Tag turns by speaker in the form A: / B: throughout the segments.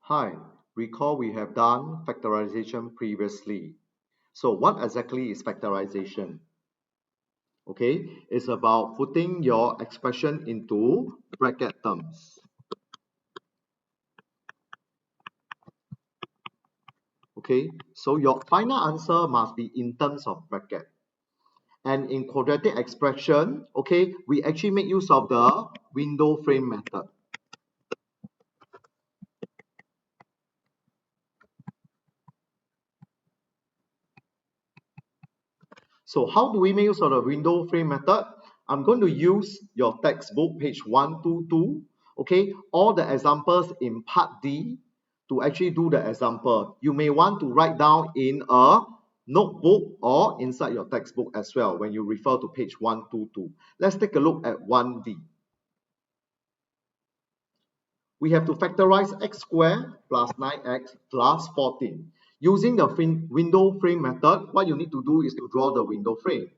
A: Hi, recall we have done factorization previously. So what exactly is factorization? Okay, it's about putting your expression into bracket terms. Okay, so your final answer must be in terms of bracket. And in quadratic expression, okay, we actually make use of the window frame method. So how do we make use of the window frame method? I'm going to use your textbook, page 122, okay, all the examples in part D to actually do the example. You may want to write down in a notebook or inside your textbook as well when you refer to page 122. Let's take a look at 1D. We have to factorize x squared plus 9x plus 14. Using the window frame method, what you need to do is to draw the window frame.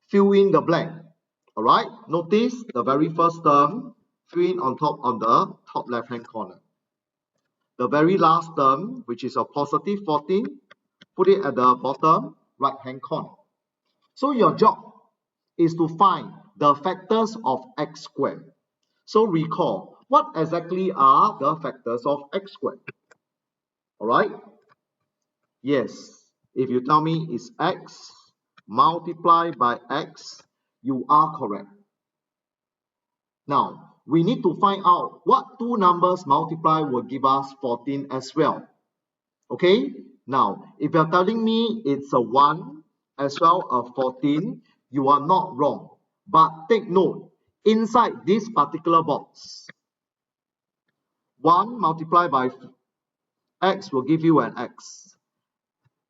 A: Fill in the blank. All right, notice the very first term, fill in on the top left hand corner. The very last term, which is a positive 14, put it at the bottom right hand corner. So your job is to find the factors of x squared. So recall, what exactly are the factors of x squared? All right, yes, if you tell me it's x multiplied by x, you are correct. Now, we need to find out what two numbers multiply will give us 14 as well. Okay? Now, if you're telling me it's a 1 as well as 14, you are not wrong. But take note, inside this particular box, 1 multiplied by x will give you an x.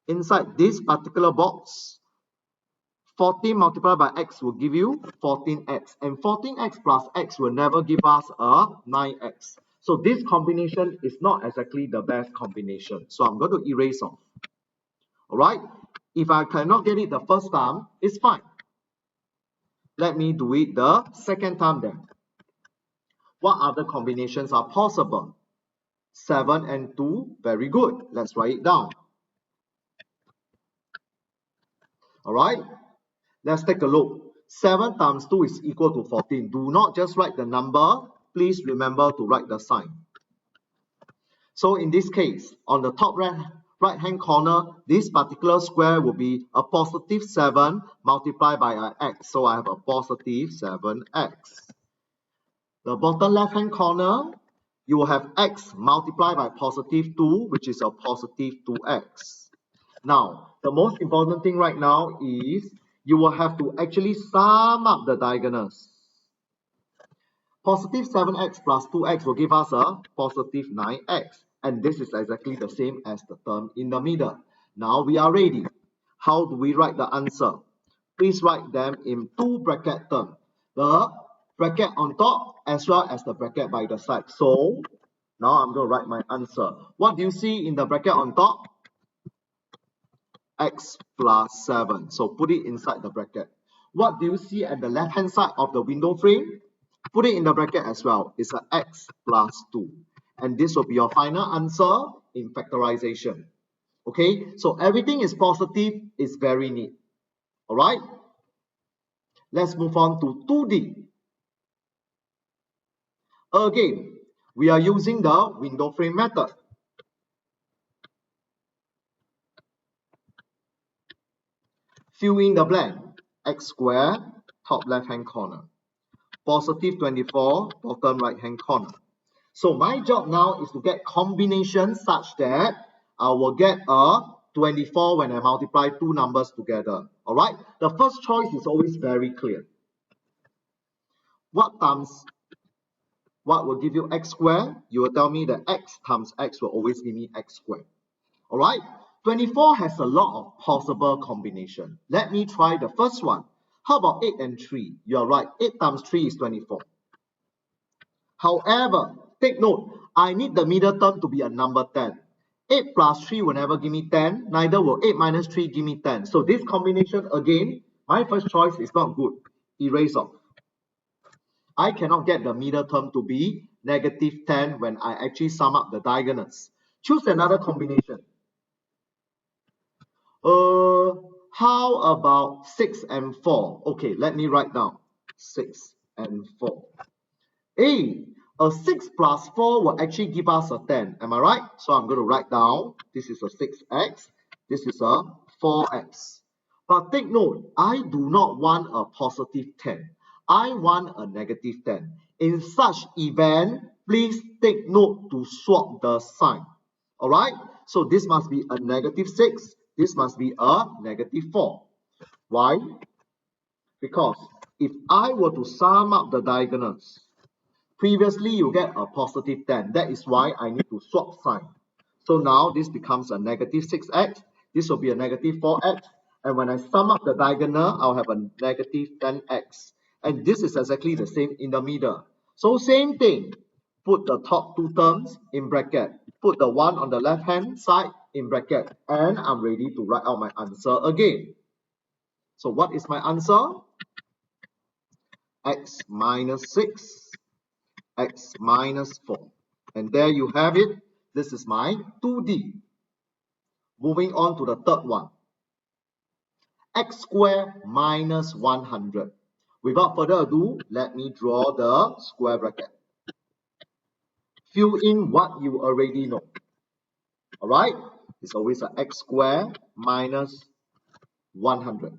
A: Inside this particular box, 14 multiplied by x will give you 14x. And 14x plus x will never give us a 9x. So this combination is not exactly the best combination. So I'm going to erase off. Alright? If I cannot get it the first time, it's fine. Let me do it the second time then. What other combinations are possible? 7 and 2, very good. Let's write it down. Alright? Let's take a look. 7 times 2 is equal to 14. Do not just write the number. Please remember to write the sign. So in this case, on the top right hand corner, this particular square will be a positive 7 multiplied by an x. So I have a positive 7x. The bottom left hand corner, you will have x multiplied by positive 2, which is a positive 2x. Now, the most important thing right now is you will have to actually sum up the diagonals. Positive 7x plus 2x will give us a positive 9x. And this is exactly the same as the term in the middle. Now we are ready. How do we write the answer? Please write them in two bracket terms. The bracket on top as well as the bracket by the side. So now I'm going to write my answer. What do you see in the bracket on top? X plus 7. So put it inside the bracket. What do you see at the left hand side of the window frame? Put it in the bracket as well. It's an x plus 2. And this will be your final answer in factorization. Okay, so everything is positive, it's very neat. Alright, let's move on to 2D. Again, we are using the window frame method. Fill in the blank. X squared, top left hand corner. Positive 24, bottom right hand corner. So my job now is to get combinations such that I will get a 24 when I multiply two numbers together. Alright, the first choice is always very clear. What will give you x squared? You will tell me that x times x will always give me x squared. Alright, 24 has a lot of possible combination. Let me try the first one. How about 8 and 3? You are right, 8 times 3 is 24. However, take note, I need the middle term to be a number 10. 8 plus 3 will never give me 10, neither will 8 minus 3 give me 10. So this combination, again, my first choice is not good. Erase off. I cannot get the middle term to be negative 10 when I actually sum up the diagonals. Choose another combination. How about 6 and 4? Okay, let me write down 6 and 4. A 6 plus 4 will actually give us a 10. Am I right? So I'm going to write down, this is a 6x, this is a 4x. But take note, I do not want a positive 10. I want a negative 10. In such event, please take note to swap the sign. Alright? So this must be a negative 6. This must be a negative 4. Why? Because if I were to sum up the diagonals, previously you get a positive 10. That is why I need to swap sign. So now this becomes a negative 6x. This will be a negative 4x. And when I sum up the diagonal, I'll have a negative 10x. And this is exactly the same in the middle. So same thing. Put the top two terms in bracket. Put the one on the left hand side in bracket. And I'm ready to write out my answer again. So what is my answer? X minus 6. X minus 4. And there you have it. This is my 2D. Moving on to the third one. X squared minus 100. Without further ado, let me draw the square bracket. Fill in what you already know. Alright? It's always an x squared minus 100.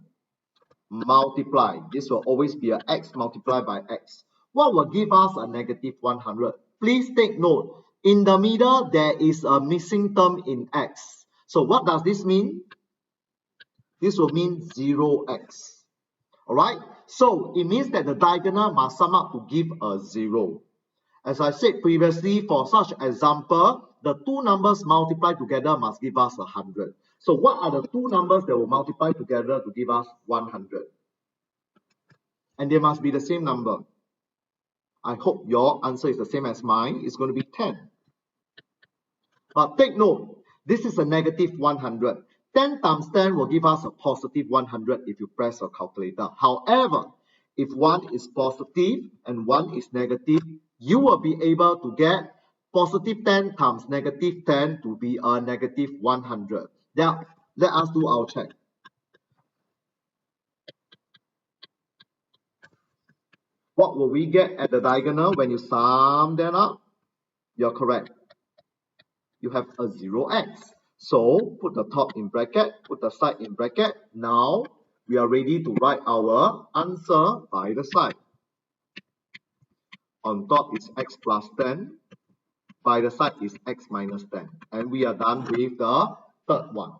A: Multiply. This will always be an x multiplied by x. What will give us a negative 100? Please take note. In the middle, there is a missing term in x. So what does this mean? This will mean 0x. Alright? So it means that the diagonal must sum up to give a 0. As I said previously, for such example, the two numbers multiplied together must give us 100. So what are the two numbers that will multiply together to give us 100? And they must be the same number. I hope your answer is the same as mine. It's going to be 10. But take note, this is a negative 100. 10 times 10 will give us a positive 100 if you press your calculator. However, if one is positive and one is negative, you will be able to get positive 10 times negative 10 to be a negative 100. Now, let us do our check. What will we get at the diagonal when you sum them up? You're correct. You have a 0x. So put the top in bracket, put the side in bracket. Now we are ready to write our answer by the side. On top is x plus 10. By the side is x minus 10. And we are done with the third one.